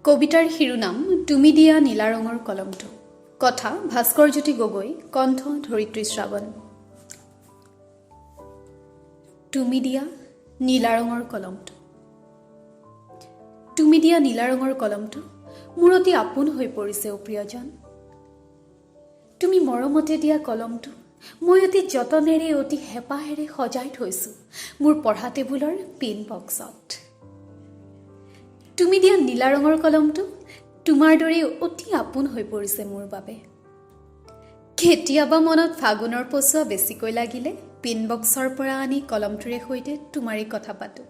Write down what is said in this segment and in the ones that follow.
কবিতাৰ শিৰোনাম তুমি দিয়া নীলা ৰঙৰ কলমটো। কথা ভাস্কৰজ্যোতি গগৈ, কণ্ঠ ধৰিত্ৰী শ্ৰাৱণ। তুমি দিয়া নীলা ৰঙৰ কলমটো। তুমি দিয়া নীলা ৰঙৰ কলমটো মোৰ অতি আপোন হৈ পৰিছে অ প্ৰিয়জন। তুমি মৰমতে দিয়া কলমটো মই অতি যতনেৰে অতি হেঁপাহেৰে সজাই থৈছোঁ মোৰ পঢ়া টেবুলৰ পিন বক্সত। তুমি দিয়া নীলা ৰঙৰ কলমটো তোমাৰ দৰে অতি আপোন হৈ পৰিছে মোৰ বাবে। কেতিয়াবা মনত ফাগুনৰ পচোৱা বেছিকৈ লাগিলে পিন বক্সৰ পৰা আনি কলমটোৰে সৈতে তোমাৰেই কথা পাতোঁ।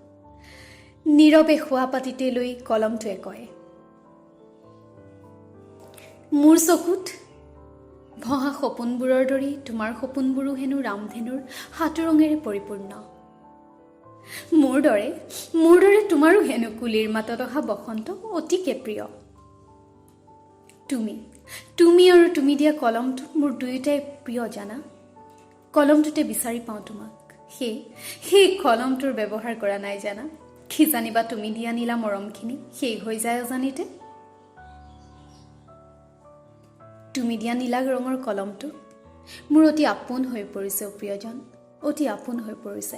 নীৰৱে শোৱা পাতিতে লৈ কলমটোৱে কয়, মোৰ চকুত ভহা সপোনবোৰৰ দৰে তোমাৰ সপোনবোৰো হেনো ৰামধেনুৰ হাতৰঙেৰে পৰিপূৰ্ণ। মোৰ দৰে তোমাৰো হেনো কুলিৰ মাতত অহা বসন্ত অতিকে প্ৰিয়। তুমি আৰু তুমি দিয়া কলমটো মোৰ দুয়োটাই প্ৰিয় জানা। কলমটোতে বিচাৰি পাওঁ তোমাক, সেই কলমটোৰ ব্যৱহাৰ কৰা নাই জানা। কি জানিবা তুমি দিয়া নীলা মৰমখিনি শেষ হৈ যায় অজানিতে। তুমি দিয়া নীলা ৰঙৰ কলমটো মোৰ অতি আপোন হৈ পৰিছে প্ৰিয়জন, অতি আপোন হৈ পৰিছে।